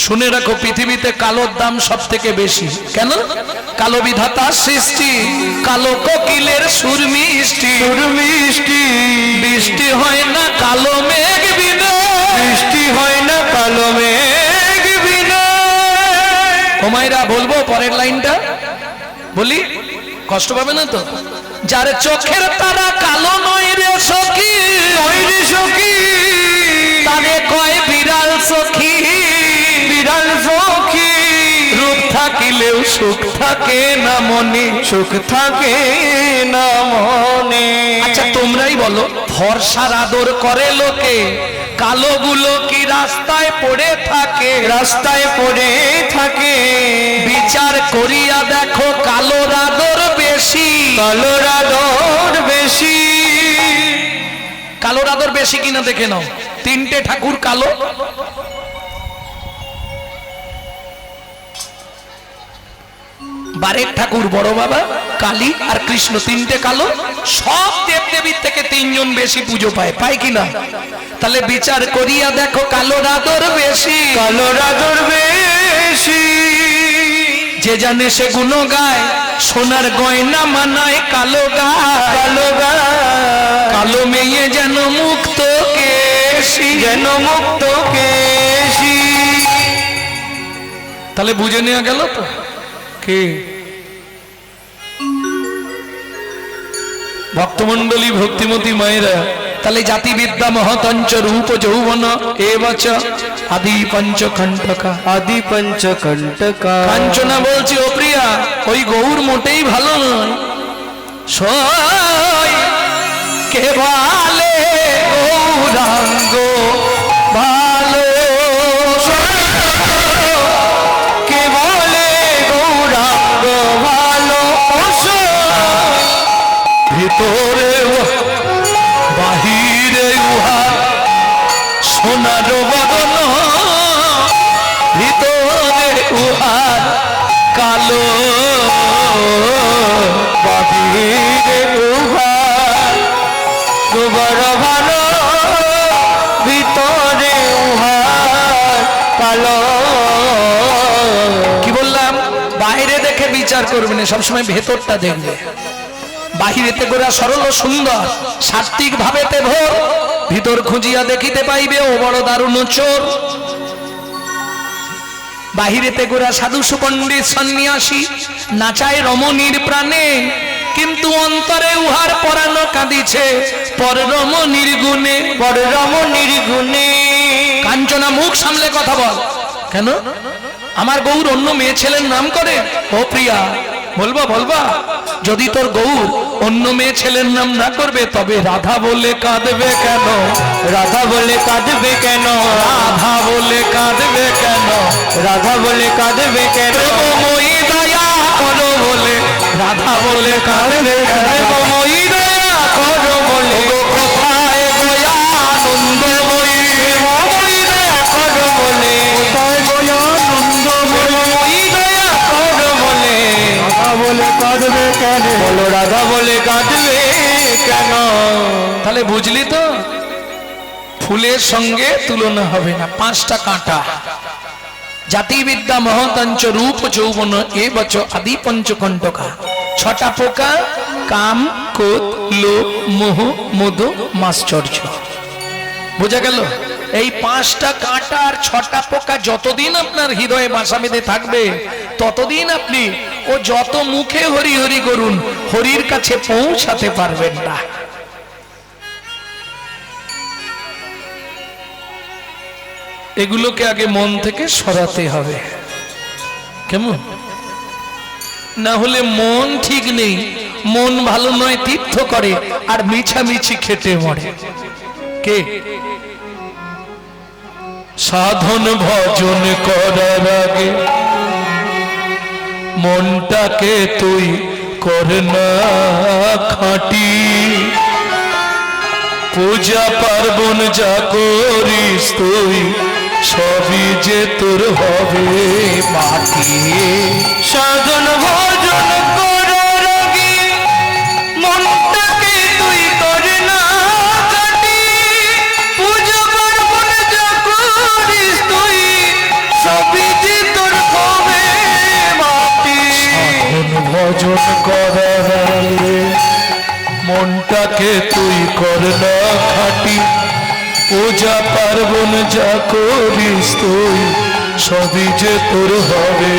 শুনে রাখো, পৃথিবীতে কালোর দাম সব থেকে বেশি। কেন? কালো বিধাতার সৃষ্টি, কালো কোকিলের সুর মিষ্টি, সুর মিষ্টি। বৃষ্টি হয় না কালো মেঘ বিনা, বৃষ্টি হয় না কালো মেঘ বিনা। ও মায়েরা, বলবো পরের লাইনটা? বলি, কষ্ট পাবে না তো? যার চোখের তারা কালো নয় রে সখী, নয় রে সখী, তারে কয় বিড়াল সখী, বিড়াল সখী। রূপ থাকিলেও সুখ থাকে না মনে, সুখ থাকে না মনে। আচ্ছা তোমরাই বলো, ফর্সার আদর করে লোকে, কালো গুলো কি রাস্তায় পড়ে থাকে, রাস্তায় পড়ে থাকে। বিচার করিয়া দেখো কালোর আদর বেশি, কালোর আদর বেশি। কালোর আদর বেশি কিনা দেখে নাও। তিনটে ঠাকুর কালো, বারেক ঠাকুর বড় বাবা, কালী আর কৃষ্ণ, তিনটে কালো। সব দেবদেবীর থেকে তিনজন বেশি পুজো পায়, পায় কিনা? তাহলে বিচার করিয়া দেখো কালোর আদর বেশি, কালোর আদর বেশি। যে জানে সে গুণ গায়, সোনার গয়না মানায় কালো গায়, কালো গায়। কালো মেয়ে যেন মুক্ত কেশি, যেন মুক্ত কেশি। তাহলে বুঝে নেওয়া গেল তো কে ভক্তমন্ডলী, ভক্তিমতী মায়েরা। তাহলে জাতিবিদ্যা মহতঞ্চ রূপ যৌবন এবচ আদি পঞ্চকণ্টকা, আদি পঞ্চকণ্টকা। কাঞ্চনা বলছি, ও প্রিয়া, ওই গৌর মোটেই ভালো নয়। সই কে ভালে গৌরাঙ্গ ভালো, কে বলে গৌরাঙ্গ ভালো। ভিতরে বাহিরে উহা সোনার বদন, ভিতরে উহার কালো, বাহিরে উহার বড় ভালো, ভিতরে উহার কালো। কি বললাম? বাইরে দেখে বিচার করবে না, সবসময় ভেতরটা দেখবে। বাহিরেতে গোরা সরল সুন্দর, সাত্বিক ভাবেতে ভোর, ভিতর খুঁজিয়া দেখিতে পাইবে ও বড় দারুণ চোর। বাহিরেতে গোরা সাধু সুপণ্ডিত সন্ন্যাসী, নাচায় রমণীর প্রাণে, কিন্তু অন্তরে উহার পরানো কাঁদিছে পর রমণীর গুণে, পর রমণীর গুণে। কাঞ্চনা, মুখ সামলে কথা বল। কেন? আমার গৌর অন্য মেয়ে ছেলের নাম করে? ও প্রিয়া, বলবা বলবা, যদি তোর গৌর অন্য মেয়ে ছেলের নাম না করবে, তবে রাধা বলে কাঁদবে কেন? রাধা বলে কাঁদবে কেন? রাধা বলে কাঁদবে কেন? রাধা বলে কাঁদবে কেন? মই দয়া করো বলে রাধা বলে কাঁদবে কেন? মই দয়া করো বলে, কোথায় গয়া আনন্দ মই, মই দয়া করো বলে, কোথায় গয়া আনন্দ মই দয়া করো বলে। রাধা বলে কাঁদবে কেন? বলো রাধা বলে কাঁদবে কেন? তাহলে বুঝলি তো, ফুলের সঙ্গে তুলনা হবে না। পাঁচটা কাঁটা। জাতিবিদ্যা মহতঞ্চ রূপ যৌবন এবচ আদি পঞ্চকণ্টকা। ছটা পোকা, কাম, ক্রোধ, লোভ, মোহ, মদ, মাশ্চর্য। বোঝা গেল? এই পাঁচটা কাঁটা আর ছটা পোকা যতদিন আপনার হৃদয়ে বাসা বেঁধে থাকবে, ততদিন আপনি ও যত মুখে হরি হরি করুন, হরির কাছে পৌঁছাতে পারবেন না। এগুলোকে আগে মন থেকে সরাতে হবে। কেমন? না হলে মন ঠিক নেই, মন ভালো নয়, তীর্থ করে আর মিছামিছি খেটে মরে। কে? সাধন ভজন করার আগে মনটাকে তুই করে না খাঁটি, পূজা পার্বণ যা করিস তুই সবই যে তোর হবে মাটি। সাধন ভজন করার আগে মনটাকে তুই করে না খাঁটি, পূজা পার্বণ যা করিস তুই সবই মনটাকে তুই কর না খাটি, পূজা পার্বণ যা করিস তুই সবই যে তোর হবে।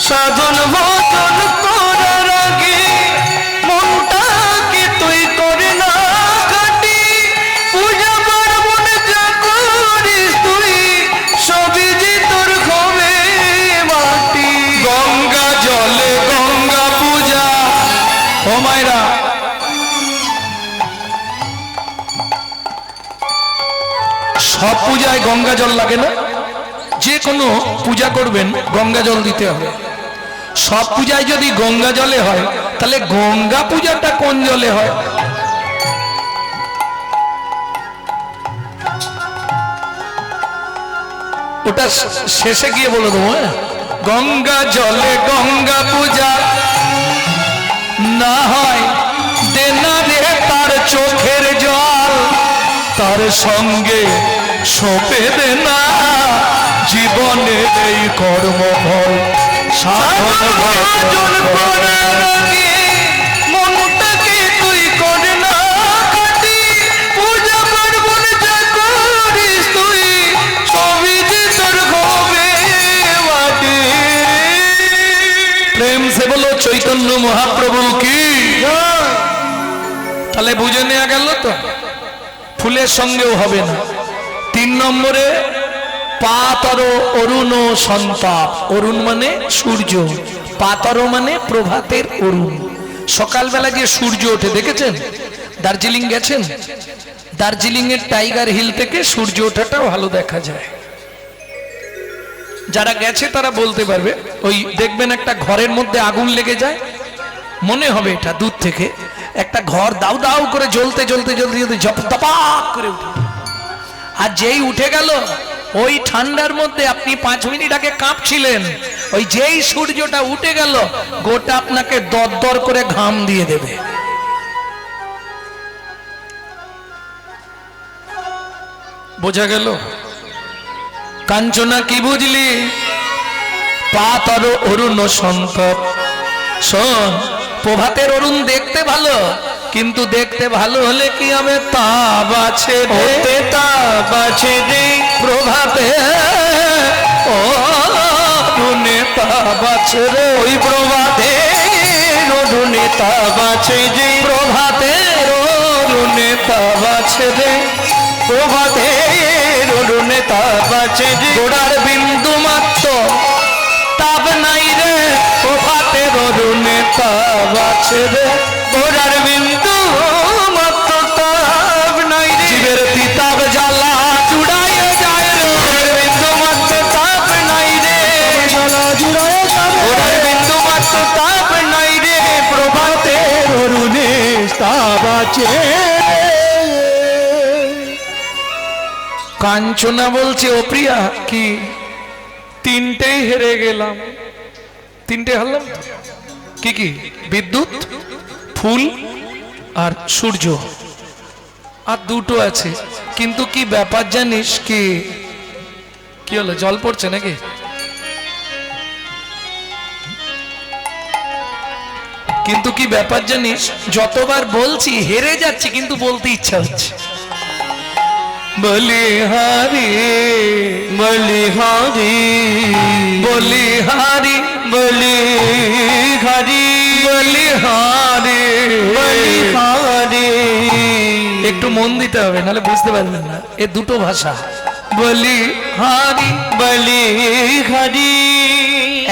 সাধন ভজন করার আগে মনটাকে তুই কর না খাটি, পূজা পার্বণ যা করিস তুই সবই যে তোর হবে মাটি। গঙ্গা জলে গঙ্গা পূজা, ও মায়েরা সব পূজায় গঙ্গা জল লাগে না? যে কোনো পূজা করবেন গঙ্গা জল দিতে হবে। সব পূজায় যদি গঙ্গা জলে হয় তাহলে গঙ্গা পূজাটা কোন জলে হয়? ওটা শেষে গিয়ে বলে দেবো। গঙ্গা জলে গঙ্গা পূজা না হয় দেনা রে তার চোখের জল, তার সঙ্গে সঁপে দেনা জীবনের এই কর্মফল। সাধন ভজন করার আগে মনটাকে তুই কর না খাটি, পূজা পার্বণ যা করিস তুই সবই যে তোর হবে মাটি। প্রেম সে বলো চৈতন্য মহাপ্রভু কি। তাহলে বুঝে নেওয়া গেল তো ফুলের সঙ্গেও হবে না। 3 নম্বরে পাতর অরুণ সন্তাপ। অরুণ মানে সূর্য, পাতর মানে প্রভাতের অরুণ। সকালবেলা যে সূর্য ওঠে দেখেছেন? দার্জিলিং গেছেন? দার্জিলিং এর টাইগার হিল থেকে সূর্য ওঠাটাও ভালো দেখা যায়। যারা গেছে তারা বলতে পারবে। ওই দেখবেন একটা ঘরের মধ্যে আগুন লেগে যায়, মনে হবে এটা দূর থেকে একটা ঘর দাউ দাউ করে জ্বলতে জ্বলতে জ্বলতে জ্বলতে ঝপধপাক করে উঠে, আর যেই উঠে গেল ওই ঠান্ডার মধ্যে আপনি 5 মিনিট আগে কাঁপছিলেন, ওই যেই সূর্যটা উঠে গেল গোটা আপনাকে দরদর করে ঘাম দিয়ে দেবে। বোঝা গেল? কাঞ্চনা কি বুঝলি? পাতর অরুণ সন্তপ। শোন, প্রভাতের অরুণ দেখতে ভালো, কিন্তু দেখতে ভালো হলে কি হবে? তাপ আছে রে, তাপ আছে রে প্রভাতে অরুণে তাপ আছে রে। ওই প্রভাতে অরুণে তাপ আছে যে, প্রভাতে অরুণে তাপ আছে রে, প্রভাতে অরুণে তাপ আছে যে। গোড়ার বিন্দু মাত্র তাপ নাই রে, প্রভাতের অরুণে তাপ আছে রে। গোড়ার বিন্দু মাত্র তাপ নাই রে, জীবের পিতাব জ্বালা জুড়ায় যায় রে। বিন্দু মাত্র তাপ নাই রে, জ্বালা জুড়ায় যায়। গোড়ার বিন্দু মাত্র তাপ নাই রে, প্রভাতের অরুণে তাপ আছে। কাঞ্চনা বলছে, ও প্রিয়া কি 3টেই হেরে গেলাম। 3টে হারলাম। কি কি? বিদ্যুৎ, ফুল আর সূর্য, আর 2টো আছে। কিন্তু কি ব্যাপার জানিস? কি কি হলো? জল পড়ছে নাকি? কিন্তু কি ব্যাপার জানিস? যতবার বলছি হেরে যাচ্ছি, কিন্তু বলতে ইচ্ছা হচ্ছে। বলিহারি বলিহারি বলিহারি বলিহারি বলিহারি বলিহারি। একটু মন দিতে হবে, নাহলে বুঝতে পারবেন না। এ 2টো ভাষা, বলিহারি বলিহারি।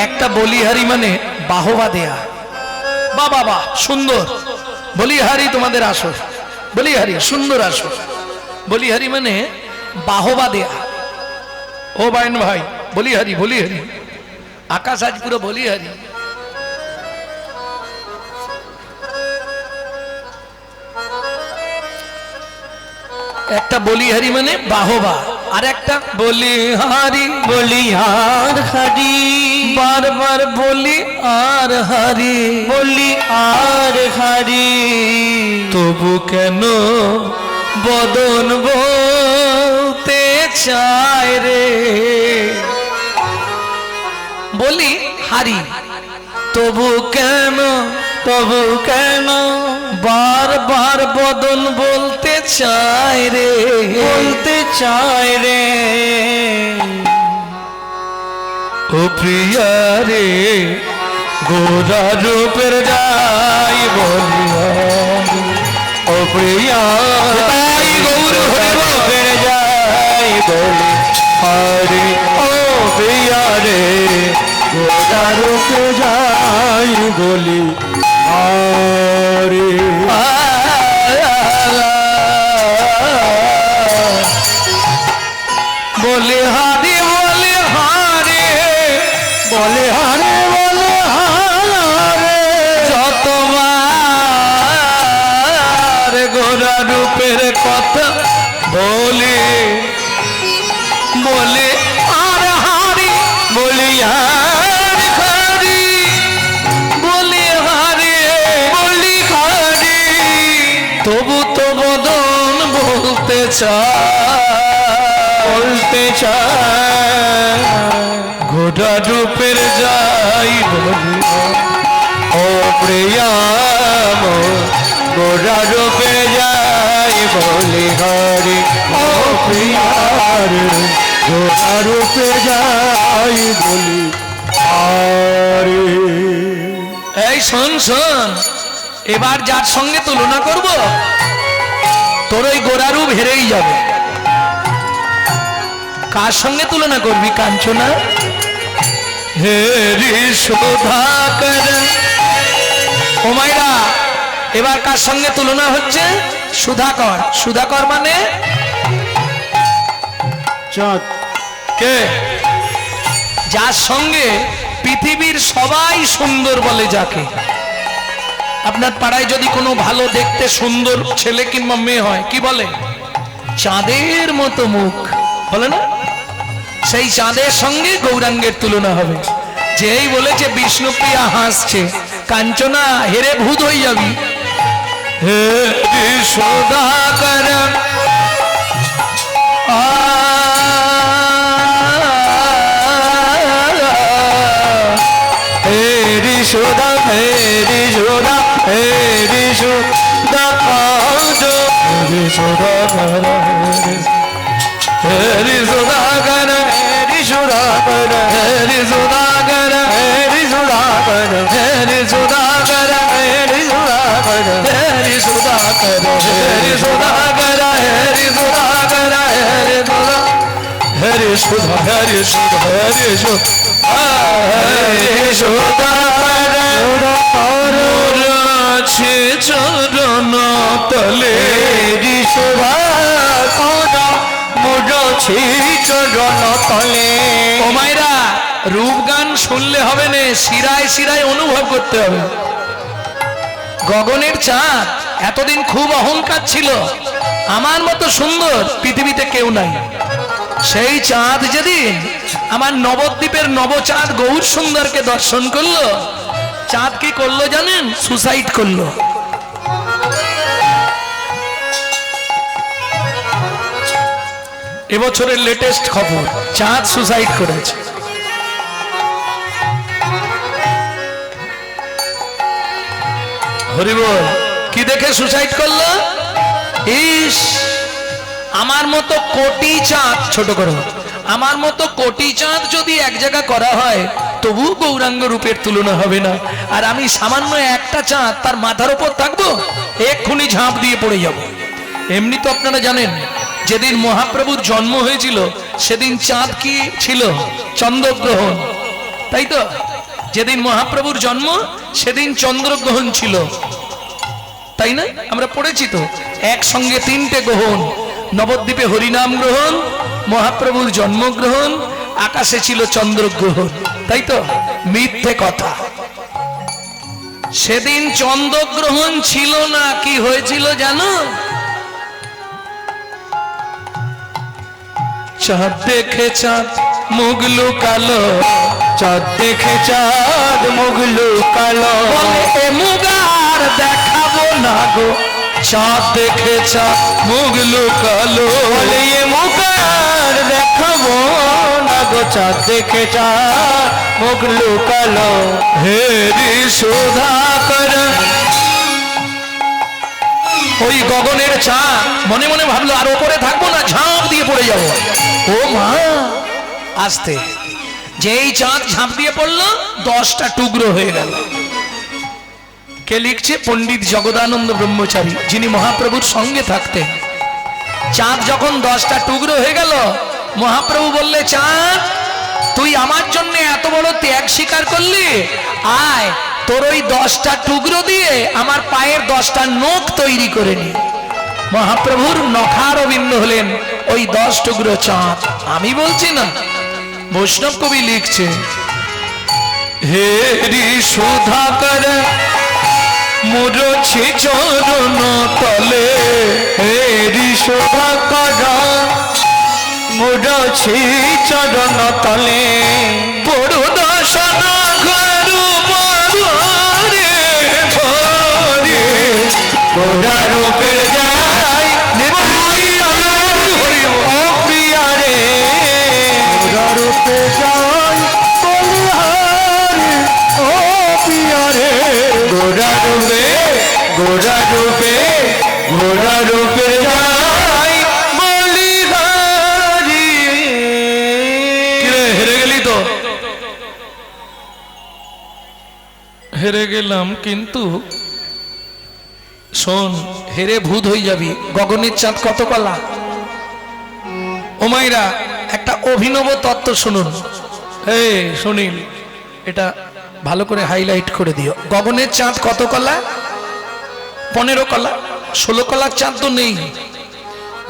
একটা বলিহারি মানে বাহবা দেয়া, বা বাবা সুন্দর, বলিহারি তোমাদের আসর, বলিহারি সুন্দর আসর। বলিহারি মানে বাহবা দেয়া। ও বাইন ভাই, বলিহারি বলিহারি। আকাশ আজ পুরো বলিহারি। একটা বলিহারি মানে বাহবা, আর একটা বলিহারি বলিহার হারি। বারবার বলি আর হারি, বলি আর হারি। তবু কেন বদন বলতে চায় রে। বলি হারি তবু কেন বারবার বদন বলতে চায় রে, বলতে চায় রে, ও প্রিয়া রে গোরা রূপের যাই বলিয়া, ও প্রিয়া তাই গৌর রূপের যাই বলি হরে, ও প্রিয়া রে গোরা রূপে যাই বলি হরে। বলে হারে বলে হারে, বলে হারে বলে হারে, যতবার গোরা রূপের কথা বলে, বলে আর হারি, বলি আর হারি, বলে হারে বলি হরে, তবু তো বদন বলতে চায়, বলতে চায় গোরা রূপের যাই বলি, ও প্রিয়া গোরা রূপে যাই বলি হরে, ও প্রিয়া রে গোরা রূপে যাই বলি হরে। এই শোন শোন, এবার যার সঙ্গে তুলনা করব তোর ওই গোরা রূপ হেরেই যাবে। কার সঙ্গে তুলনা করবি? কাঞ্চনা হেরি সুধাকর। ও মাইরা, এবার কার সঙ্গে তুলনা হচ্ছে? সুধাকর। সুধাকর মানে চাঁদ, কে? যার সঙ্গে পৃথিবীর সবাই সুন্দর বলে যাকে। আপনার পাড়ায় যদি কোনো ভালো দেখতে সুন্দর ছেলে কিংবা মেয়ে হয়, কি বলে? চাঁদের মতো মুখ, বলে না? সেই চাঁদের সঙ্গে গৌরাঙ্গের তুলনা হবে। যেই বলেছে বিষ্ণুপ্রিয়া হাসছে, কাঞ্চনা হেরে ভূত হয়ে যাবি। হে সুধাকর হেরি সুধা, হেরি সুধা, হেরি সুধা কাজ, হেরি সুধা কর, হেরি সুধাকর, হেরি সুধা কর, হেরি সুধাকর, হেরি সুধা কর, হেরি সুধাকর, হেরি সুধা কর, হেরি সুধাকর, হেরি সুধাকর, হেরি সুধাকর, হেরি সুধা, হেরি সুধা, হেরি সুধা, হেরি সুধা, হেরি সুধাকর, আছে চরণ তলে, হেরি সুধা কর, মুড়ছি চরণ তলে। ও মাইরা, রূপ গান শুনলে হবে না, শিরায় শিরায় অনুভব করতে হবে। গগনের চাঁদ এতদিন খুব অহংকার ছিল, আমার মতো সুন্দর পৃথিবীতে কেউ নাই। সেই চাঁদ যেদিন আমার নবদ্বীপের নবচাঁদ গৌর সুন্দরকে দর্শন করলো, চাঁদ কি করলো জানেন? সুসাইড করলো। এবছরের লেটেস্ট খবর, চাঁদ সুসাইড করেছে। হরিবল, কি দেখে সুসাইড করলো? ইস, আমার মতো কোটি চাঁদ, ছোট করো, আমার মতো কোটি চাঁদ যদি এক জায়গা করা হয় তবু গৌরাঙ্গ রূপের তুলনা হবে না। আর আমি সামান্য একটা চাঁদ তার মাথার উপর থাকবো, এক্ষুনি ঝাঁপ দিয়ে পড়ে যাব। এমনি তো আপনারা জানেন, যেদিন মহাপ্রভুর জন্ম হয়েছিল সেদিন চাঁদ কি ছিল? চন্দ্রগ্রহণ, তাই তো? যেদিন মহাপ্রভুর জন্ম সেদিন চন্দ্রগ্রহণ ছিল, তাই না? আমরা পড়েছি তো, একসঙ্গে তিনটে গ্রহণ, নবদ্বীপে হরিনাম গ্রহণ, মহাপ্রভুর জন্মগ্রহণ, আকাশে ছিল চন্দ্রগ্রহণ, তাই তো? মিথ্যে কথা। সেদিন চন্দ্রগ্রহণ ছিল না, কি হয়েছিল জানো? চাঁদ দেখে চাঁদ মুগলু কালো, চাঁদ দেখে চাঁদ মুগলু কালো, বলে এ মুগার দেখাবো না গো। চাঁদ দেখে চাঁদ মুগলু কালো, বলে এ মুগার দেখাবো না গো। চাঁদ দেখে চাঁদ মুগলু কালো, হেরি সুধাকর, ওই গগনের চাঁদ মনে মনে ভাবলো আর ওপরে থাকবো না, ঝাঁপ দিয়ে পড়ে যাব। ও মা, আস্তে যেই চাঁদ ঝাঁপ দিয়ে পড়লো 10টা টুকরো হয়ে গেল। কে লিখছে? পণ্ডিত জগদানন্দ ব্রহ্মচারী, যিনি মহাপ্রভুর সঙ্গে থাকতেন। চাঁদ যখন 10টা টুকরো হয়ে গেল, মহাপ্রভু বললে, চাঁদ তুই আমার জন্য এত বড় ত্যাগ স্বীকার করলি, আয় তোর ওই 10টা টুকরো দিয়ে আমার পায়ের 10টা নখ তৈরি করে নি। মহাপ্রভুর নখার অবিন্দ হলেন ওই 10 টুকরো চাঁদ। আমি বলছি না, বৈষ্ণব কবি লিখছে, হে রি সুধাকর মুরছি চরণ তলে, হে রি সুধাকর মুরছি চরণ তলে, বড় দর্শন করু বড়ে ভরে, গোরা রূপের যাই অপ্রিয়া রে, গোরা রূপে যাই বলিহারে ও প্রিয়া রে, গোরা রূপে গোরা রূপে গোরা রূপে যাই বলিহারি। হেরে গেলি তো? হেরে গেলাম, কিন্তু শোন, হেরে ভূত হয়ে যাবি। গগনের চাঁদ কত কলা? ও মাইরা, একটা অভিনব তত্ত্ব শুনুন। এই সুনীল, এটা ভালো করে হাইলাইট করে দিও। গগনের চাঁদ কত কলা? 15 কলা। 16 কলার চাঁদ তো নেই।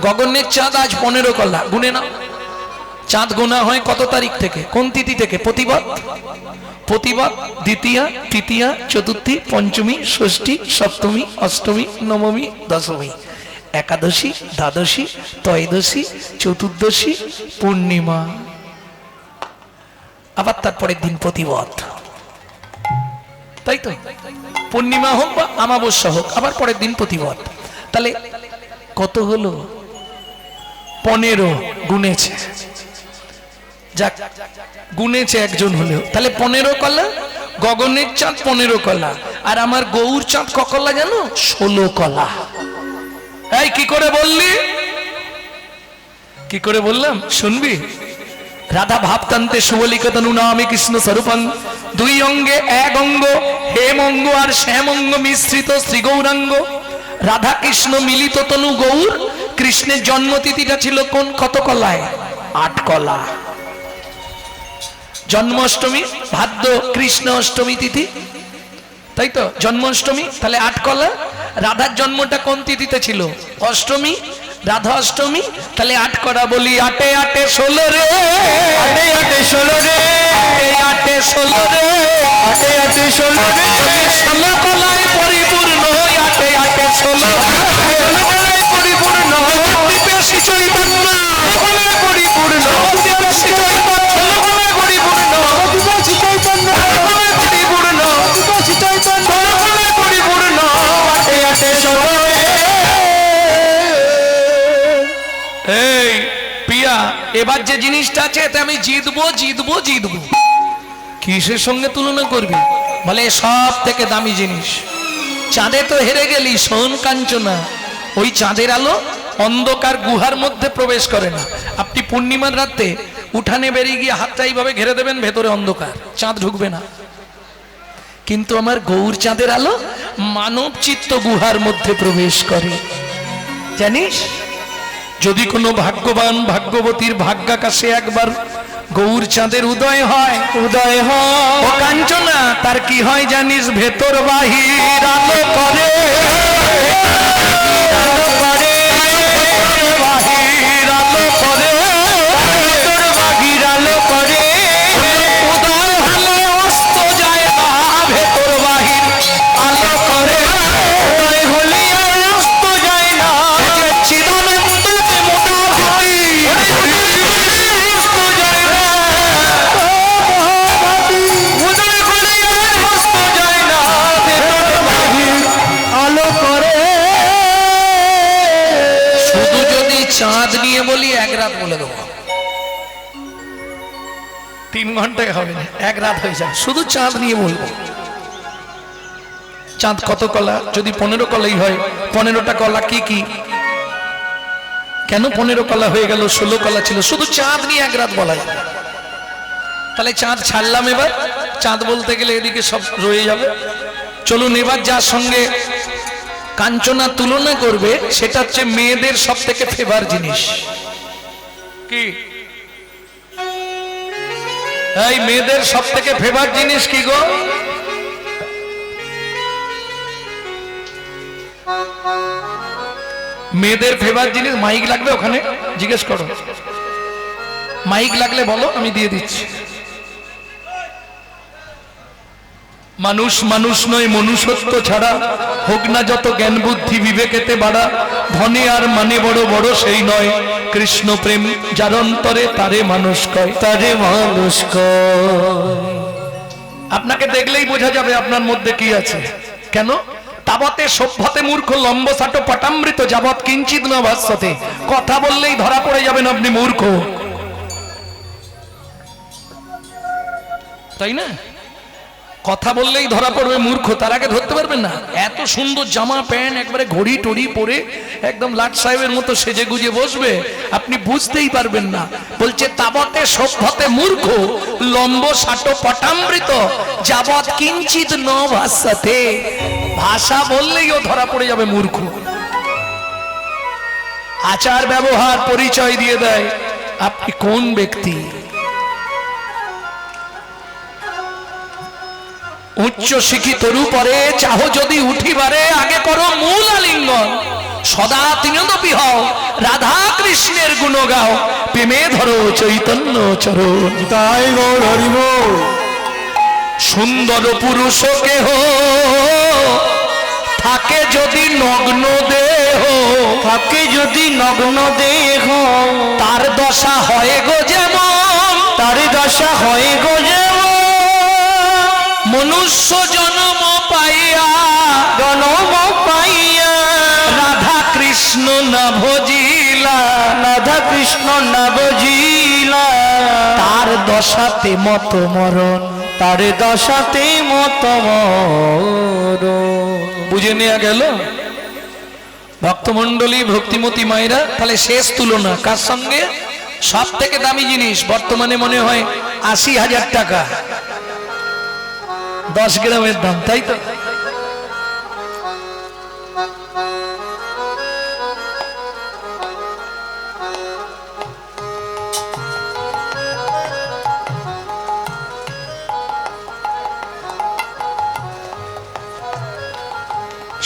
গগনের চাঁদ আজ 15 কলা। গুনে নাও। চাঁদ গোনা হয় কত তারিখ থেকে, কোন তিথি থেকে? প্রতিবাদ, প্রতিবাদ, দ্বিতীয়া, তৃতীয়া, চতুর্থী, পঞ্চমী, ষষ্ঠী, সপ্তমী, অষ্টমী, নবমী, দশমী, একাদশী, দ্বাদশী, ত্রয়োদশী, চতুর্দশী, পূর্ণিমা, আবার তারপরের দিন প্রতিবাদ। তাই তো? পূর্ণিমা হোক বা অমাবস্যা হোক, আবার পরের দিন প্রতিবাদ। তাহলে কত হলো? 15 গুনেছে। যাক, গুনেছে একজন হলেও। তাহলে 15 কলা। গগনের চাঁদ 15 কলা, আর আমার গৌর চাঁদ ক কলা জানো? 16 কলা। এই কি করে বললি? কি করে বললাম শুনবি? রাধা ভাবতান্তে সুবলিকতনু নামে কৃষ্ণ স্বরূপং, 2 অঙ্গে 1 অঙ্গ, হেম অঙ্গ আর শ্যাম অঙ্গ মিশ্রিত শ্রী গৌরাঙ্গ। রাধা কৃষ্ণ মিলিত তনু গৌর। কৃষ্ণের জন্মতিথিটা ছিল কোন কত কলায়? 8 কলা। জন্মাষ্টমী ভাদ্র কৃষ্ণ অষ্টমী তিথি, তাই তো? জন্মাষ্টমী, তাহলে 8 কলা। রাধার জন্মটা কোন তিথিতে ছিল? অষ্টমী, রাধা অষ্টমী, তাহলে 8 করা। বলি 8 8 16 রে, 8 8 16 রে, 8 8 16 রে, 8 8 16 রে, 16 কলায় পরিপূর্ণ, 8 8 16 কলায় পরিপূর্ণ, বেশি চৈতন্য কলায় পরিপূর্ণ, বেশি চৈতন্য কলায় পরিপূর্ণ, বেশি চৈতন্য কলায় পরিপূর্ণ, বেশি চৈতন্য কলায় পরিপূর্ণ। 8 8 16 রে। এই পিয়া, এবার যে জিনিসটা আছে এতে আমি জিতবো জিতবো জিতবো। কিসের সঙ্গে তুলনা করবি? বলে সব থেকে দামি জিনিস। চাঁদে তো হেরে গেলি, সোন কাঞ্চনা। ওই চাঁদের আলো অন্ধকার গুহার মধ্যে প্রবেশ করে না। আপনি পূর্ণিমার রাতে উঠানে বেরিয়ে গিয়ে হাতটা এইভাবে ঘিরে দেবেন, ভেতরে অন্ধকার, চাঁদ ঢুকবে না। কিন্তু আমার গৌর চাঁদের আলো মানব চিত্ত গুহার মধ্যে প্রবেশ করে। জানিস, যদি কোনো ভাগ্যবান ভাগ্যবতীর ভাগ্যাকাশে একবার গৌর চাঁদের উদয় হয়, উদয় হয় ও কাঞ্চনা, তার কি হয় জানিস? ভেতর বাহির আলো করে, আলো করে, বাহির আলো করে, ভেতর বাহির আলো করে, উদয় হলে অস্ত যায় না, ভেতর বাহির আলো করে, উদয় হলে আর অস্ত যায় না, চিদানন্দে মোটা ভাই, অস্ত যায় না, উদয় হলে আর অস্ত যায় না, ভেতর বাহির আলো করে। শুধু যদি চাঁদ নিয়ে বলি 1 রাত বলে দেবো, 3 ঘন্টায় হবে না, 1 রাত হয়ে যায়। শুধু চাঁদ নিয়ে বলবো। চাঁদ কত কলা? যদি 15 কলাই হয়, 15টা কলা কি কি? কেন 15 কলা হয়ে গেল? 16 কলা ছিল। শুধু চাঁদ নিয়ে এক রাত বলা যায়। তাহলে চাঁদ ছাড়লাম, এবার চাঁদ বলতে গেলে এদিকে সব রয়ে যাবে। চলুন এবার যার সঙ্গে কাঞ্চনা তুলনা করবে সেটা হচ্ছে মেয়েদের সব থেকে ফেভার জিনিস। কি এই মেয়েদের সব থেকে ফেভার জিনিস কি গো? মেয়েদের ফেভার জিনিস মাইক লাগবে ওখানে? জিজ্ঞেস করো, মাইক লাগলে বলো, আমি দিয়ে দিচ্ছি। মানুষ মানুষ নয় মনুষ্যত্ব ছাড়া, হোক না যত জ্ঞান বুদ্ধি বিবেকেতে বাড়া, ধনে আর মানে বড় বড় সেই নয়, কৃষ্ণ প্রেম যার অন্তরে তারে মানুষ কয়, তারে মানুষ কয়। আপনাকে দেখলেই বোঝা যাবে আপনার মধ্যে কি আছে। কেন? তাবতে সভ্যতে মূর্খ লম্বসাটো পটামৃত যাবৎ কিঞ্চিত না ভাস্যতে। কথা বললেই ধরা পড়ে যাবেন আপনি মূর্খ, তাই না? কথা বললেই ধরা পড়বে মূর্খ, তার আগে ধরতে পারবেন না। এত সুন্দর জামা প্যান্ট, একবারে ঘড়ি টড়ি পরে একদম লাট সাহেবের মতো সেজে গুজে বসবে, আপনি বুঝতেই পারবেন না। বলছে তাবতে সভ্যতে মূর্খ লম্ব সাটো পটামৃত যাবৎ কিঞ্চিত ন ভাস্যতে। ভাষা বললেই ও ধরা পড়ে যাবে মূর্খ। আচার ব্যবহার পরিচয় দিয়ে দেয় আপনি কোন ব্যক্তি। উচ্চ শিক্ষিত রূপরে চাহো যদি উঠিবারে, আগে করো মূল আলিঙ্গন। সদা তিনদপি হও, রাধা কৃষ্ণের গুণ গাও, প্রেমে ধরো চৈতন্য চরণ। তাই গৌর হরি বল। সুন্দর পুরুষ কেহ থাকে যদি নগ্ন দেহ, থাকে যদি নগ্ন দেহ, তার দশা হয় গো যেমন, তার দশা হয় গো যেমন। মনুষ্য জন্ম পাইয়া, জনম পাইয়া, রাধা কৃষ্ণ না ভজিলা, রাধা কৃষ্ণ না বুঝিলা, তার দশাতে মত মরণ, তার দশাতে মত মরণ। বুঝে নেওয়া গেল ভক্তমন্ডলী, ভক্তিমতী মায়েরা। তাহলে শেষ তুলনা কার সঙ্গে? সব থেকে দামি জিনিস বর্তমানে মনে হয় 80,000 টাকা, 10 গ্রামের দাম, তাই তো?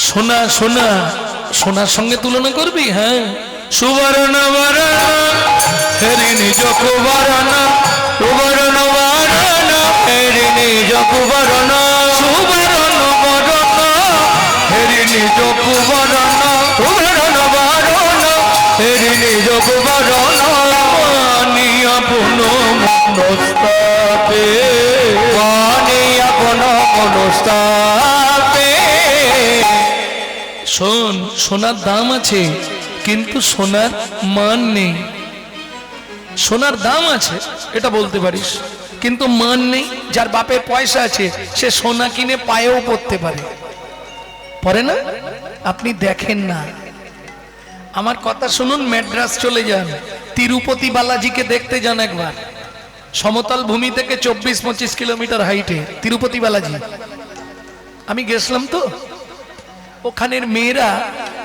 সোনা সোনা সোনার সঙ্গে তুলনা করবি? হ্যাঁ। সুবর্ণ বরণ হেরি নিজ কুবরণ, সুবর্ণ বরণ হেরি নিজ কুবরণ, সুবর্ণ বরণ হেরি নিজ কুবরণ, সুবর্ণ বরণ হেরি নিজ কুবরণ। পানি আপন মনস্তাপে, পানি আপন মনস্তাপে। শোন, সোনার দাম আছে কিন্তু সোনার মান নেই। সোনার দাম আছে এটা বলতে পারিস, কিন্তু মান নেই। যার বাপের পয়সা আছে সে সোনা কিনে পায়েও পড়তে পারে, পরে না? আপনি দেখেন না। আমার কথা শুনুন, ম্যাড্রাস চলে যান, তিরুপতি বালাজিকে দেখতে যান একবার। সমতল ভূমি থেকে 24-25 কিলোমিটার হাইটে তিরুপতি বালাজি। আমি গেছিলাম তো। ওখানের মেয়েরা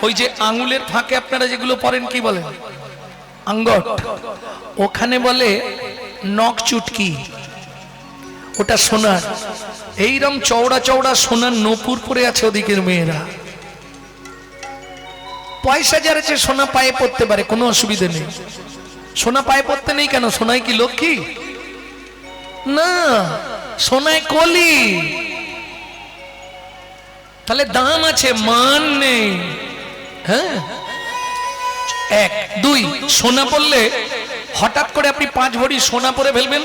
ওই যে আঙুলের ফাঁকে আপনারা যেগুলো পরেন কি বলেন? আঙ্গট। ওখানে বলে নখ চুটকি, ওটা সোনার। এইরকম চওড়া চওড়া সোনার নূপুর পরে আছে ওদিকের মেয়েরা। পয়সা যার আছে সোনা পায়ে পড়তে পারে, কোনো অসুবিধা নেই। সোনা পায়ে পড়তে নেই কেন? সোনায় কি লক্ষ্মী? না, সোনায় কলি। তাহলে দাম আছে, মান নেই। হ্যাঁ, 1, 2 সোনা পড়লে হঠাৎ করে আপনি 5 ভরি সোনা পরে ফেলবেন,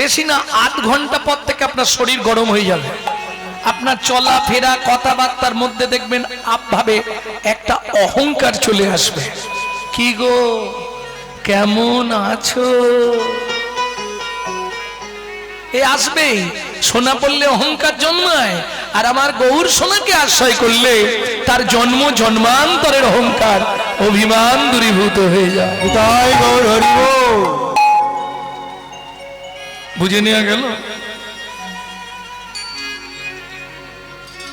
বেশি না 8 ঘন্টা পর থেকে আপনার শরীর গরম হয়ে যাবে। আপনার চলাফেরা কথাবার্তার মধ্যে দেখবেন আপভাবে একটা অহংকার চলে আসবে। কি গো, কেমন আছো? এ আসবেই। সোনা পড়লে অহংকার জন্মায়, আর আমার গৌর সোনাকে আশ্রয় করলে তার জন্ম জন্মান্তরের অহংকার অভিমান দূরীভূত হয়ে যায়। তাই গৌর হরি বল। বুঝে নেওয়া গেল?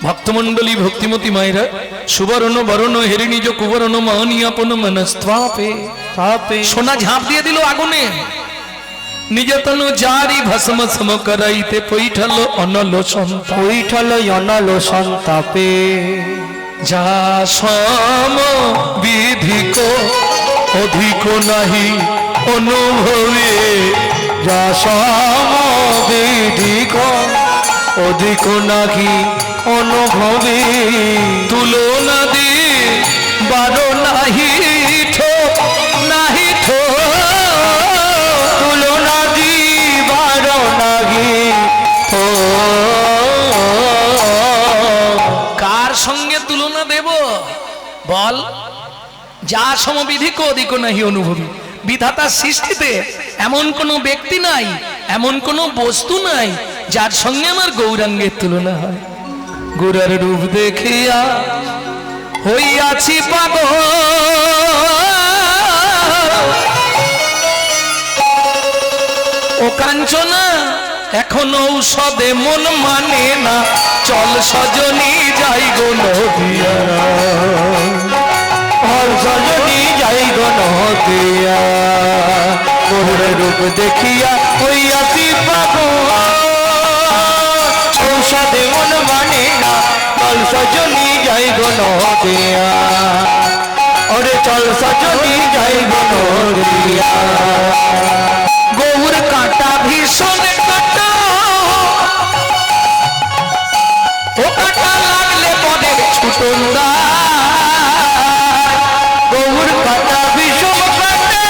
ভক্তমন্ডলী ভক্তিমতী মায়েরা, সুবর্ণ বরণ হেরি নিজ কুবরণ মানিয়াপন মনস্ত্বাপে তাপে সোনা ঝাঁপ দিয়ে দিল আগুনে, নিজ তনু জারি ভস্ম সম করাইতে পৈঠল অনল সন্তান। ওইঠল অনল সন্তাপে যা সম বিধিক অধিক নাহি অনুভবে, যা সমবিধিক অধিক নাকি অনুভবে, তুলনা দি বারো নাহি ঠো নাহি ঠো, তুলনা দিবার নাহি ও। কার সঙ্গে তুলনা দেব বল? যা সমবিধিক অধিক নাহি অনুভবী। বিধাতার সৃষ্টিতে এমন কোনো ব্যক্তি নাই, এমন কোনো বস্তু নাই যার সঙ্গে আমার গৌরাঙ্গের তুলনা হয়। গোরার রূপ দেখিয়া হইয়াছি পাগল, ও কাঞ্চনা এখন ঔষধে মন মানে না, চল সজনী যাই গো নদিয়া। আর সজনী যাই গণ দিয়া, গৌর রূপ দেখিয়া হইয়াছি পাগল, ঔষধে মন মানে না, চল সজনী যাই গণ দিয়া, ওরে চল সজনী যাই গণ দিয়া। গৌর কাটা ভীষণ কাটা, ও কাটা লাগলে পরে ছুটন গৌর কাটা বিষম কাটা,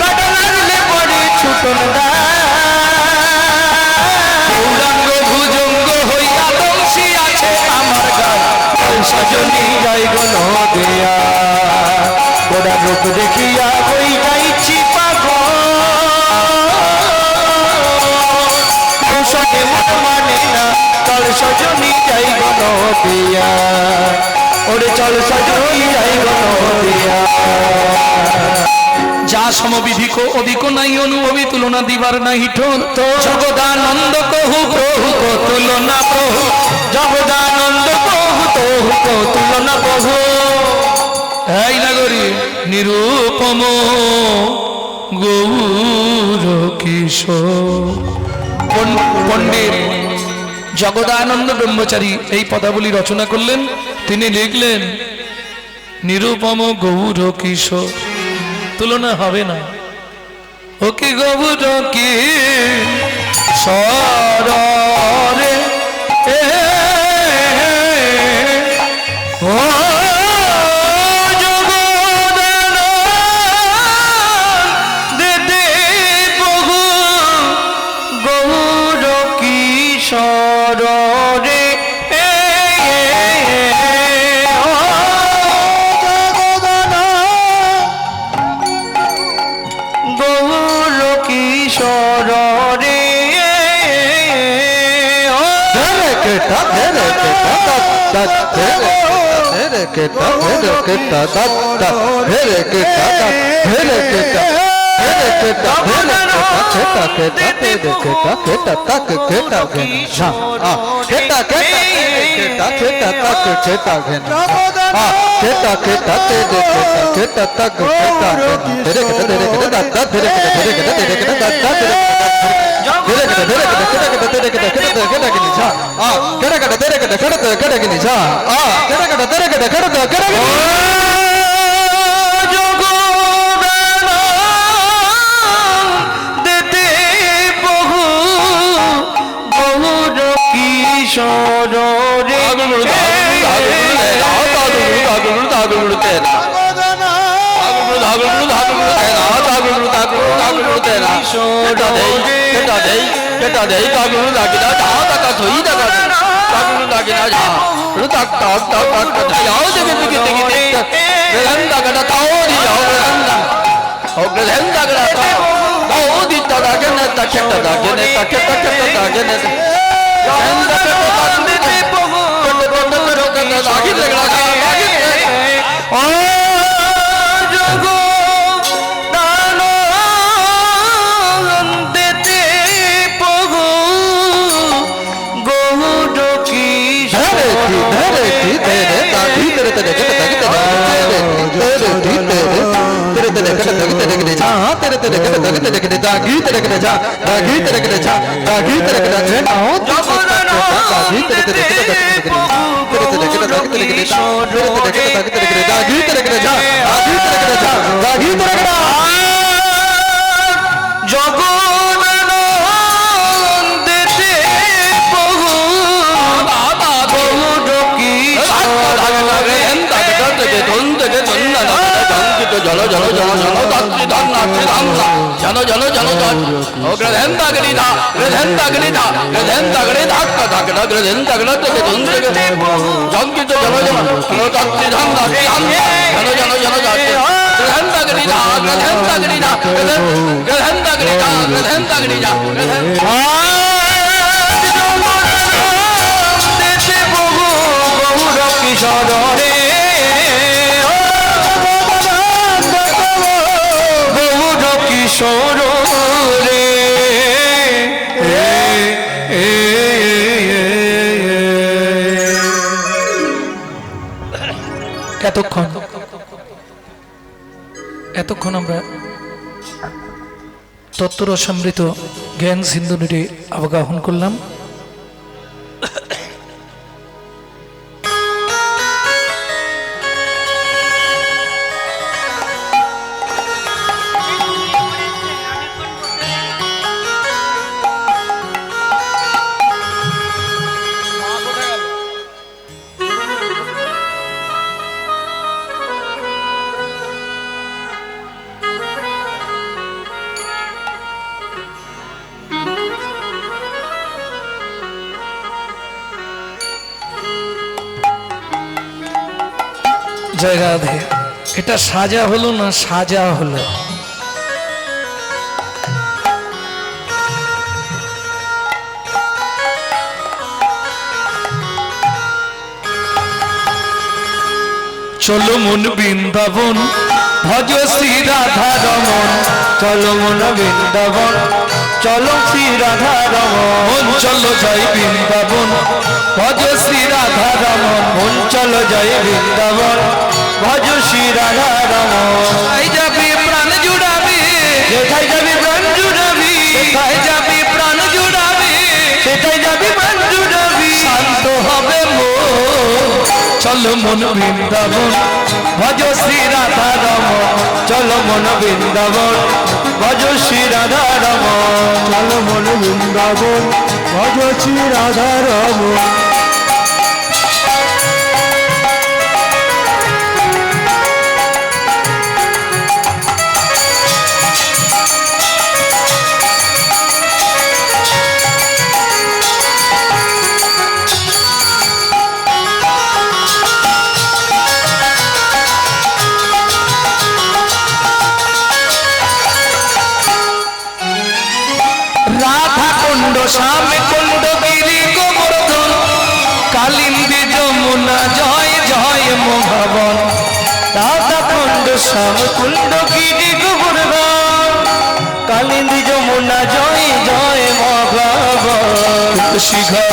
কাটা লাগলে পরে ছুটন গৌরাঙ্গ ভুজঙ্গ হইয়া দংশী আছে আমার গায়ে। সজনী যাই গণ দিয়া, গোড়া রূপ দেখিয়া হই যাইছি পাগল, ঔষধে মন মানে না, চল সজনী যাই গণ দিয়া, ওরে চল সজনী যাই গণ দিয়া। যা সমবিধিক অধিক নাই অনুভবী, তুলনা দিবার নাহি ঠোর। জগদানন্দ কহু প্রভু কো তুলনা প্রভু, জগদানন্দ প্রভু তহু কো তুলনা প্রভু, এই নগরী নিরূপম গৌর কিশোর। পণ্ডিত জগদানন্দ ব্রহ্মচারী এই পদাবলী রচনা করলেন। তিনি লিখলেন নিরূপম গৌর কিশোর, তুলনা হবে না। ও কি গৌর কি সরে ও দিতা দাগে না তাকে দাগে না তাকে দাগে না জল জল জল জল দাত্রী ধান নাত্রী ধান জল জল জল জল ও গ্রহেন দাগনি ধা গ্রহেন দাগনি ধা গ্রহেন দাগনি ধাক ধাক ধাক গ্রহেন দাগনা থেকে ধন থেকে জঙ্কিত জল জল জল দাত্রী ধান নাত্রী ধান জল জল জল জল গ্রহেন দাগনি ধা গ্রহেন দাগনি ধা গ্রহেন দাগনি ধা গ্রহেন দাগনি ধা কিশোর রে কিশোর রে এতক্ষণ আমরা তত্ত্ব সমৃদ্ধ জ্ঞান সিন্ধুনিটি অবগাহন করলাম। জয় রাধে। এটা সাজা হলো না সাজা হলো? চলো মন বৃন্দাবন ভজ শ্রী রাধা রমন, চলো মন বৃন্দাবন চলো শ্রী রাধা রমন, চলো জয় বৃন্দাবন ভজ শ্রী রাধা রমন, মন চলো জয় বৃন্দাবন ভজ শ্রী রাধা রমন। যাবি প্রাণ জুড়াবি, যেথায় যাবি প্রাণ জুড়াবি, যেথায় যাবি প্রাণ জুড়াবি, সেটাই যাবি প্রাণ জুড়াবি, শান্ত হবে মন। চলো মন বৃন্দাবন ভজ শ্রী রাধা রমন, চলো মন বৃন্দাবন ভজ শ্রী রাধা রমন, চলো মন বৃন্দাবন ভজ শ্রী রাধা রমন। শ্যামে কুণ্ড গিরি গোবর্ধন, কালিন্দী যমুনা জয় জয় মহাবন। রাধা কুণ্ড শ্যাম কুণ্ড গিরি গোবর্ধন, কালিন্দী যমুনা জয় জয় মহাবন। শিখা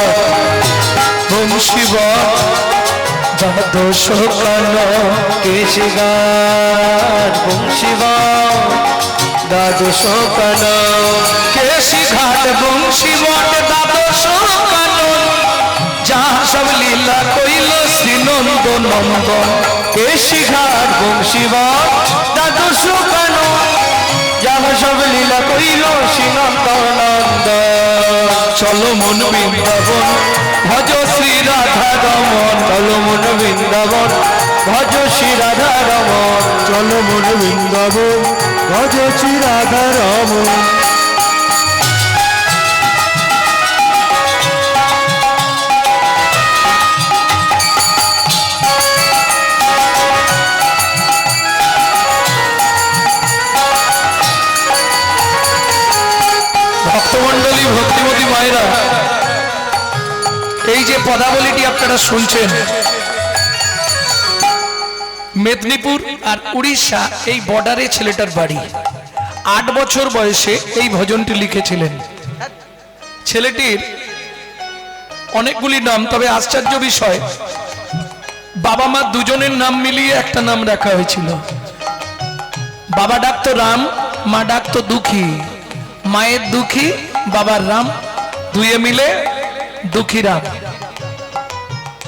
বংশীব দ্বাদশ কান কেশিগার, বংশীব দ্বাদশ কান কেশি ঘাট বংশী বট দ্বাদশ কানন, যাহা সব লীলা কইল শ্রীনন্দ নন্দন। কেশি ঘাট বংশী বট দ্বাদশ কানন, যাহা সব লীলা কইল শ্রীনন্দ নন্দন। চলো মন বৃন্দাবন ভজ শ্রী রাধা রমন, চলো মন বৃন্দাবন ভজ শ্রী রাধা রমন, চলো মন বৃন্দাবন ভজ শ্রী রাধা রমন। ভক্তমণ্ডলী ভক্তিমতী মায়েরা, এই যে পদাবলীটি আপনারা শুনছেন, মেদিনীপুর আর উড়িষ্যা এই বর্ডারে ছেলেটার বাড়ি। 8 বছর বয়সে এই ভজনটি লিখেছিলেন। ছেলেটির অনেকগুলি নাম, তবে আশ্চর্য বিষয় বাবা মা দুজনের নাম মিলিয়ে একটা নাম রাখা হয়েছিল। বাবা ডাকতো রাম, মা ডাকতো দুঃখী। মায়ের দুঃখী, বাবার রাম, দুয়ে মিলে দুঃখী রাম।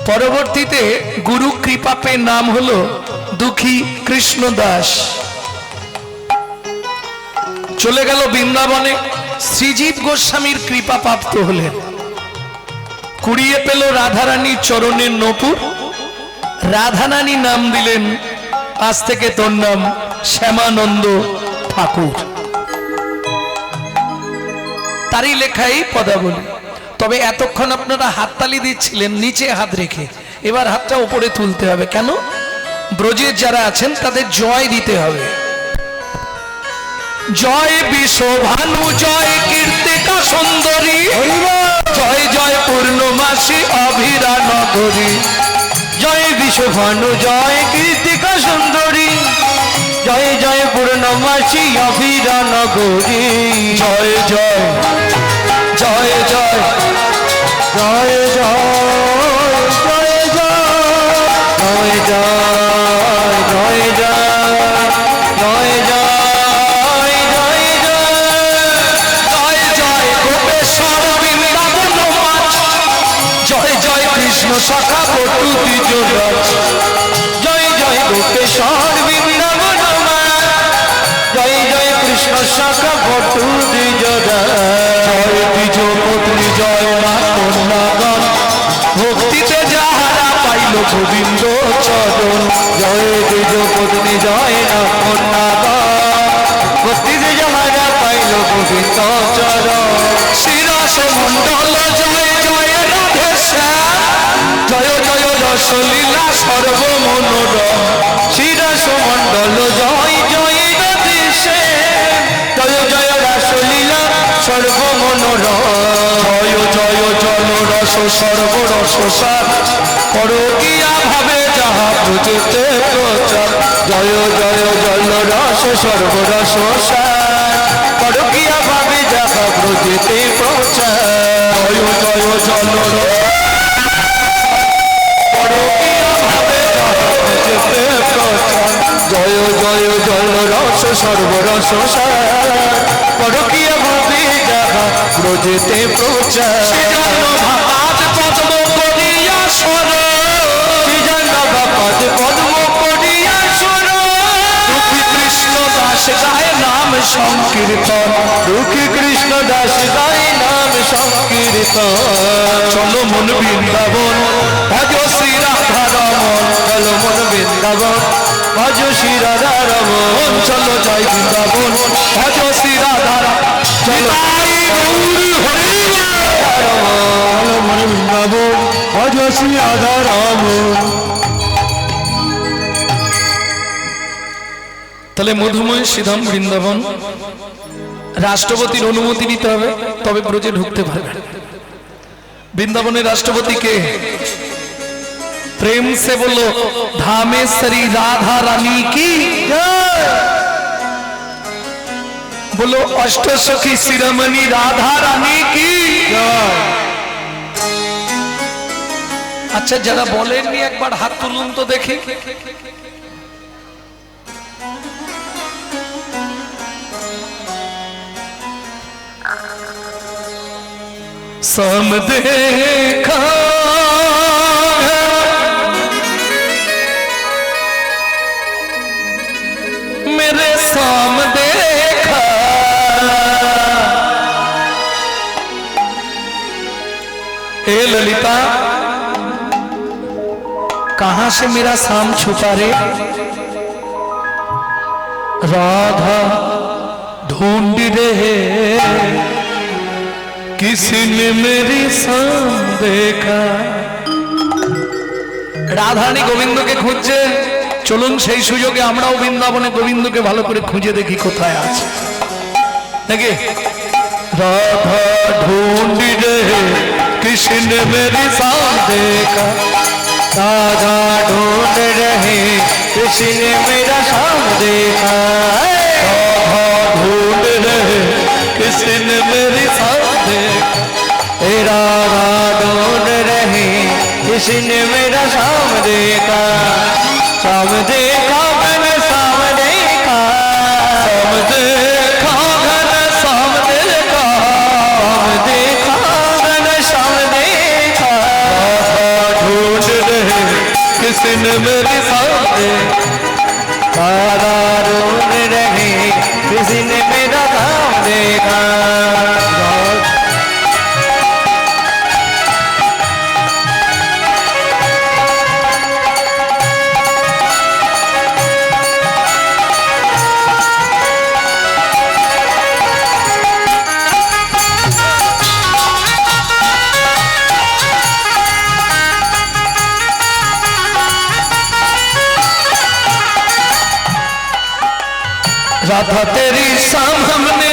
পরবর্তীতে গুরু কৃপা পেয়ে নাম হলো দুঃখী কৃষ্ণ দাস। চলে গেল বৃন্দাবনে, শ্রীজীব গোস্বামীর কৃপা প্রাপ্ত হলেন। কুড়িয়ে পেল রাধারানীর চরণের নপুর, রাধারানী নাম দিলেন আজ থেকে তোর নাম শ্যামানন্দ ঠাকুর। তারই লেখাই পদাবলী। তবে এতক্ষণ আপনারা হাততালি দিচ্ছিলেন নিচে হাত রেখে, এবার হাতটা উপরে তুলতে হবে। কেন? ব্রজের যারা আছেন তাদের জয় দিতে হবে। জয় বিশ্বভানু, জয় কীর্তিকা সুন্দরী, জয় জয় পূর্ণমাসী অভিরা নগরী। জয় বিশ্বভানু, জয় কীর্তিকা সুন্দরী, জয় জয় পূর্ণমাসী অভিরা নগরী। জয় জয় জয় জয় জয় জয় জয় জয় জয় জয় জয় জয় জয় জয় জয় জয় জয় গোপেশ্বর বৃন্দাবন মাছ, জয় জয় কৃষ্ণ সখা বটু দ্বিজরাজ। জয় জয় গোপেশ্বর বৃন্দাবন জয় জয় কৃষ্ণ শাখা বটু দ্বিজরা। জয় দ্বিজ পত্নী জয় মা কন্যাগণ, ভক্তিতে যাহারা পাইল গোবিন্দ চরণ। জয় দ্বিজ পত্নী জয় না কন্যাগণ, ভক্তিতে যাহারা পাইল গোবিন্দ চরণ। শিরস মণ্ডল জয় জয় রাধে শ্যাম, জয় জয় রসলীলা সর্বমনোরম। শিরস মণ্ডল জয় জয় রাধেশে, জয় জয় রাসলীলা সর্বমনোরম। জয় জয় জল রস সর্বরস সার, করো কিয়া ভাবে যাহা বুঝতে প্রচার। জয় জয় জল রস সর্বরস সার, করকিয়া ভাবে যাহা ব্রজেতে প্রচার। জয় জয় জল রস করো কিয়া ভাবে যাহা বুঝতে প্রচার। জয় জয় জল রস সর্বরস সার, করকিয়া ভাবে যাহা ব্রজেতে প্রচার। সেজন্য ভাবাদ পদ্ম করিয়া সর, শ্রীজন্য বাপাদ পদ্ম করিয়া সর। দুঃখী কৃষ্ণ দাস গায়ে নাম সংকীর্তন। দুঃখী কৃষ্ণ দাস গায় নাম সংকীর্তন। চলো মন বৃন্দাবন, ভজ শ্রী রাধা রমন। চলো মন বৃন্দাবন, ভজ শ্রী রাধা রমন। চলো জয় বৃন্দাবন, ভজ শ্রী রাধা রমন। চলো মন বৃন্দাবন, ভজ শ্রী রাধা রমন। তাহলে মধুময় শ্রীধাম বৃন্দাবন, রাষ্ট্রপতির অনুমতি নিতে হবে তবে ব্রজে ঢুকতে পারবে। বৃন্দাবনের রাষ্ট্রপতি কে? প্রেম সে বলো ধামেশ্বরী রাধা রানী কি বলো, অষ্টসখী শিরোমণি রাধা রানী কি। আচ্ছা, যারা বলেননি একবার হাত তুলুন তো দেখি। सम देखा मेरे साम देखा, ए ललिता कहां से मेरा साम छुपा रे। राधा ढूंढ रहे किसी ने मेरी शाम देखा। রাধারানী গোবিন্দকে খুঁজছে, চলুন সেই সুযোগে আমরাও বৃন্দাবনে গোবিন্দকে ভালো করে খুঁজে দেখি কোথায় আছে নাকি। राधा ढूंढ रहे किसने मेरी शाम देखा राधा ढूंढ रहे किसने मेरा शाम देखा राधा ढूंढ रहे किसने मेरी शाम देखा राधा ढूंढ रहे किसने मेरा शाम देखा शाम देखा मैंने शाम देखा शाम देखा मैंने शाम देखा शाम देखा मैंने शाम देखा ढूंढ रहे किसने मेरी शाम देखा ढूंढ रहे किसने मेरा शाम देखा राधा तेरी शाम हमने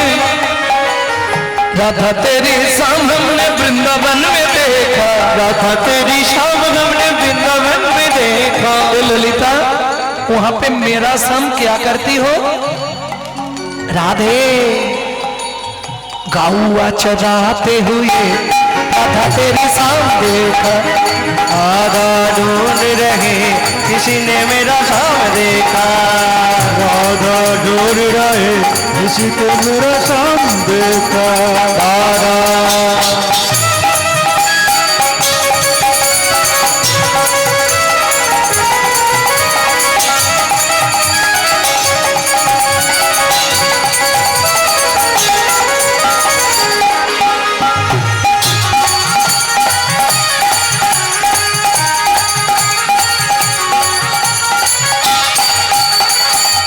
राधा तेरी शाम हमने वृंदावन में देखा राधा तेरी शाम हमने वृंदावन में देखा ललिता वहां पे मेरा शाम क्या करती हो राधे गाऊआ चराते हुए राधा तेरी शाम देखा राधा ढूंढ रहे किसी ने मेरा शाम देखा राधा ढूंढ रहे किसी को मेरा शाम देखा राधा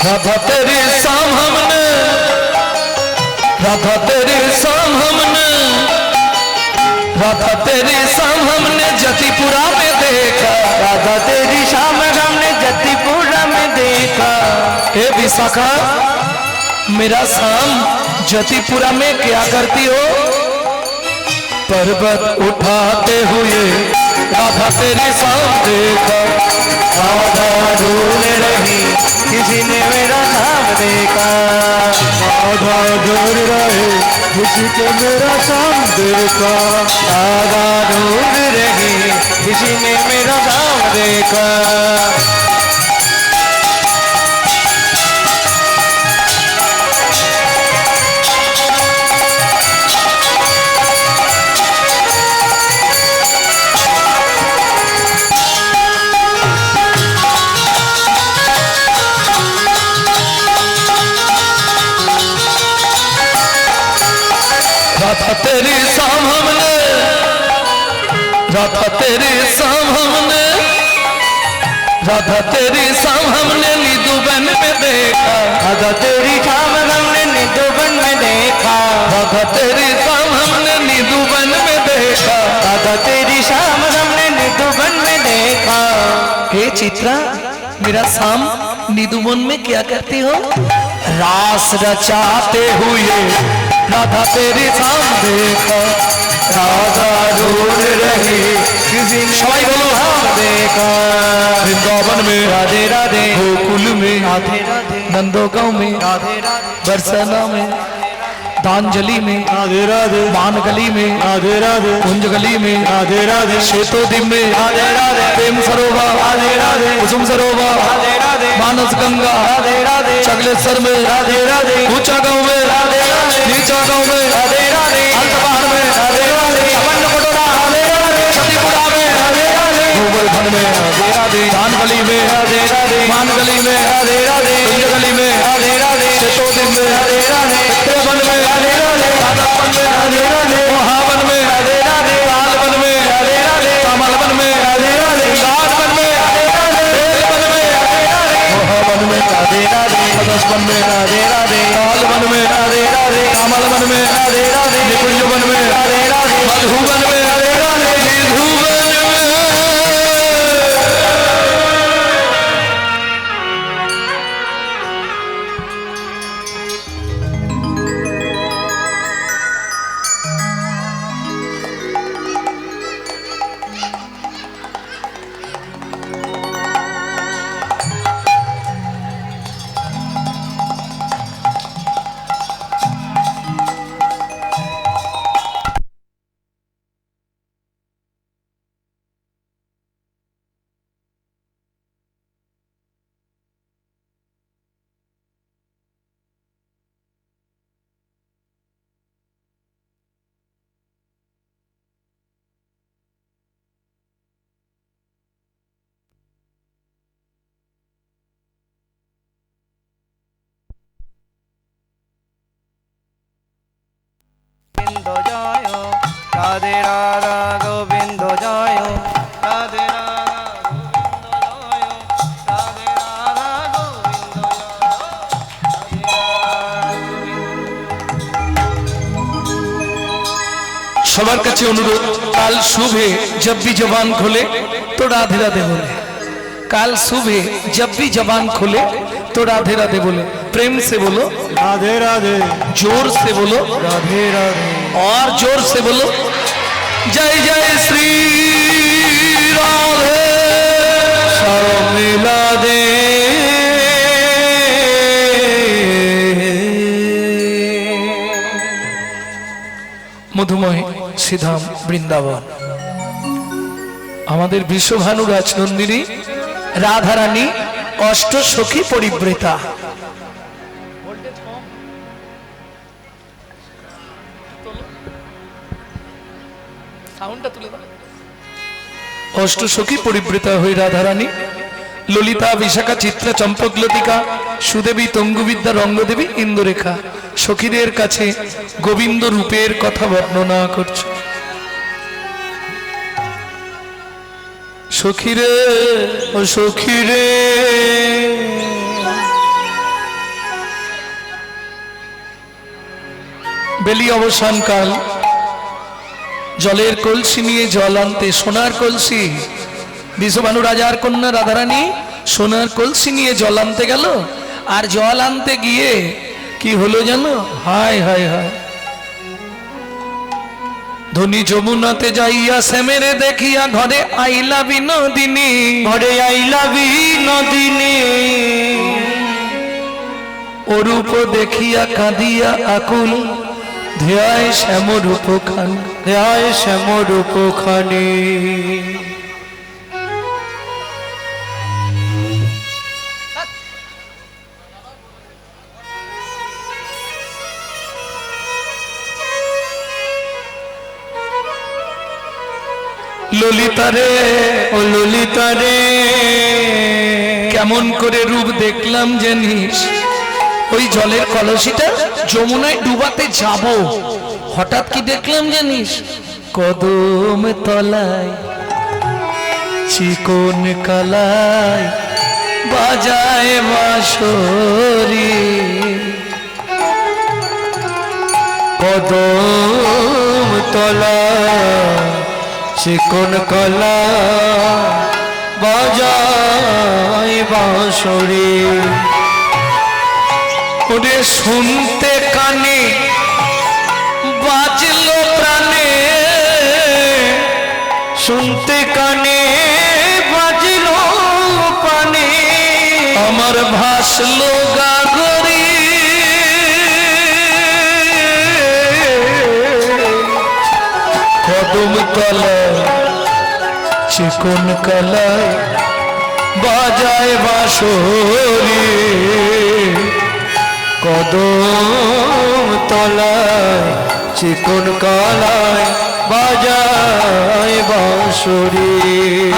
राधा तेरी शाम हमने राधा तेरी शाम हमने राधा तेरी शाम हमने जतिपुरा में देखा राधा तेरी शाम हमने जतिपुरा में देखा हे विशाखा मेरा शाम जतिपुरा में क्या करती हो पर्वत उठाते हुए राधा तेरी शाम देखा राधा ढूंढ रही किसी ने मेरा शाम देखा राधा ढूंढ रहे किसी को मेरा शाम देखा राधा ढूंढ रही किसी ने मेरा शाम देखा राधा तेरी शाम हमने राधा तेरी शाम हमने राधा तेरी शाम हमने निधुबन में देखा राधा तेरी शाम हमने निधुबन में देखा राधा तेरी शाम हमने निधुबन में देखा राधा तेरी शाम हमने निधुबन में देखा हे चित्रा मेरा शाम निधुबन में क्या करती हो रास रचाते हुए राधा तेरी शाम देखा राधा ढूंढ रही किसी ने शाम देखा वृंदावन में राधे राधे गोकुल में राधे राधे नंदोगांव में राधे राधे बरसाना में दांजलि में राधे राधे मानगली में राधे राधे कुंजगली में राधे राधे श्वेतोद्वीप में राधे राधे प्रेम सरोवर राधे राधे कुसुम सरोवर राधे राधे मानस गंगा राधे राधे चगलेश्वर में राधे राधे ऊंचा गांव में राधे राधे नीचा गांव में राधे राधे अंतबार में राधे राधे अमन कोटोरा राधे राधे छत्तीपुरा में राधे राधे गोवर्धन में राधे राधे दानगली में राधे राधे मानगली में राधे राधे कुंजगली में राधे राधे श्वेतोद्वीप में राधे राधे वन में राधे राधे राधावन में राधे राधे महावन में राधे राधे लालवन में राधे राधे कमलवन में राधे राधे गाजवन में राधे राधे बेलवन में राधे राधे महावन में राधे राधे सदस्वन में राधे राधे রাধে রাধা গোবিন্দ জয় রাধে রাধা গোবিন্দ জয় রাধে রাধা গোবিন্দ সবার কাছে অনুরোধ, কাল শুভে जब भी जबान खोले तो राधे राधे बोले। काल सुबह जब भी जबान खोले तो राधे राधे बोले। प्रेम से बोलो राधे राधे, जोर से बोलो राधे राधे, और जोर से बोलो जय जय श्री राधे। मिला दे মধুময় শ্রীধাম বৃন্দাবন, আমাদের বিশ্বভানু রাজনন্দিনী রাধারানী অষ্ট সখী পরিব্রেতা। অষ্ট সখী পরিব্রেতা হয়ে রাধারানী ললিতা, বিশাখা, চিত্রা, চম্পক, লতিকা, সুদেবী, তঙ্গুবিদ্যা, রঙ্গদেবী, ইন্দুরেখা সখীদের কাছে গোবিন্দ রূপের কথা বর্ণনা করছে। সখীরে ও সখীরে বেলি অবসান কাল, জলের কলসি নিয়ে জল আনতে, সোনার কলসি, বিশ্বভানু রাজার কন্যা রাধারানী সোনার কলসি নিয়ে জল আনতে গেল। আর জল আনতে গিয়ে কি হলো জানো? হায় হায় হায়, ধনী যমুনাতে যাইয়া শ্যামেরে দেখিয়া ঘরে আইলা বিনোদিনী, ঘরে আইলা বিনোদিনী, অরূপ দেখিয়া কাঁদিয়া আকুল, ধ্যায় শ্যাম রূপ খান, ধ্যায় শ্যাম রূপ খানি। ললিতারে ও ললিতারে কেমন করে রূপ দেখলাম জানিস? ওই জলের কলসিটা যমুনায় ডুবাতে যাব, হঠাৎ কি দেখলাম জানিস? কদম তলায় চিকন কালায় বাজায় বাঁশরি, কদম তলা চিকন কলা বাজায় বাঁশরি। ওরে শুনতে কানে বাজলো প্রাণে, শুনতে কানে বাজল পানে, আমার ভাসলো গাগরি, কদম তলায় চিকন কালায় বাজায় বাঁশরি, কদম তলায় চিকন কালায় বাজায় বাঁশরি।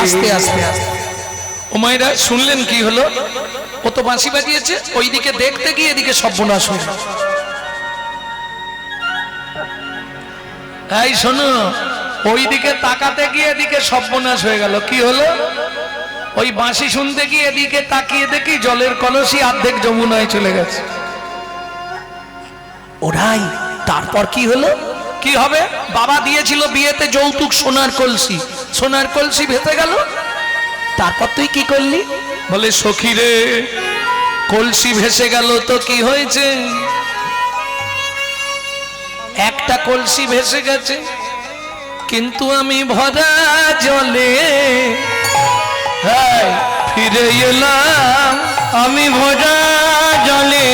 আস্তে আস্তে আস্তে ও মায়েরা শুনলেন কি হলো? ও তো বাঁশি বাজিয়েছে, ওইদিকে দেখতে গিয়ে এদিকে সর্বনাশ হয়ে গেল। এই শোনো, ওইদিকে তাকাতে গিয়ে এদিকে সর্বনাশ হয়ে গেল। কি হলো? ওই বাঁশি শুনতে গিয়ে এদিকে তাকিয়ে দেখি জলের কলসি অর্ধেক যমুনায় চলে গেছে। ওরাই তারপর কি হলো? কি হবে? বাবা দিয়েছিল বিয়েতে যৌতুক সোনার কলসি, সোনার কলসি ভেসে গেল। তারপর তুই কি করলি? বলে সখী রে, কলসি ভেসে গেল তো কি হয়েছে? একটা কলসি ভেসে গেছে, কিন্তু আমি ভরা জলে ফিরে এলাম, আমি ভরা জলে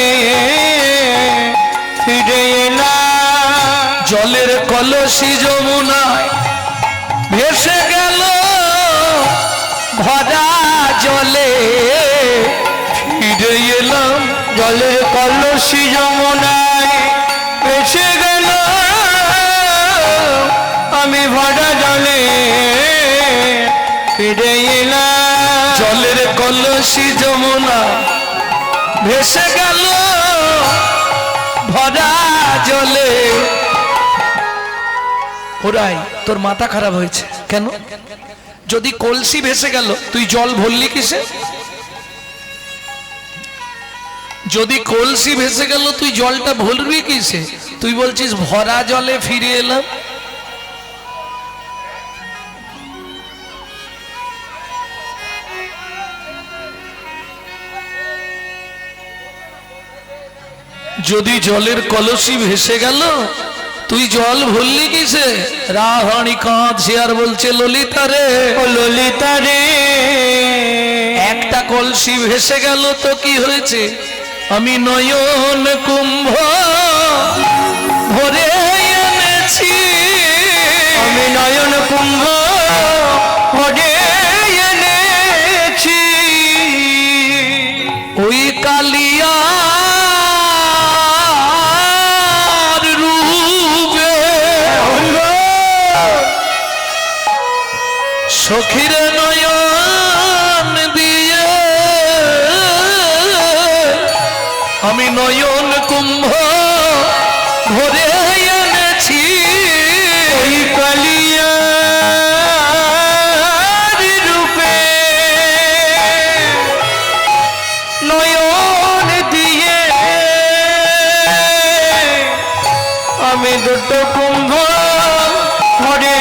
ফিরে এলাম, জলের কলসি যমুনায় ভেসে গেল, ভরা জলে ফিরে এলাম, জলের কলসি যমুনায় ভেসে গেল, আমি ভরা জলে ফিরে এলাম, জলের কলসি যমুনা ভেসে গেল, ভরা জলে। ওরাই তোর মাথা খারাপ হয়েছে কেন? যদি কলসি ভেসে গেল তুই জল ভরলি কিসে? যদি কলসি ভেসে গেল তুই জলটা ভরবি কিসে? তুই বলছিস ভরা জলে ফিরে এলাম। যদি জলের কলসি ভেসে গেল তুই জল ভরলি কিসে? রাহানি কাঁদছে আর বলছে ললিতা রে, ও ললিতা রে, একটা কলসি ভেসে গেল তো কি হয়েছে? আমি নয়ন কুম্ভ ভরে এনেছি, আমি নয়ন কুম্ভ ভরে এনেছি, ওই কালিয়া সখীর নয়ন দিয়ে আমি নয়ন কুম্ভ ভরে এনেছি, ওই কালিয়ার রূপে নয়ন দিয়ে আমি দুটো কুম্ভ ভরে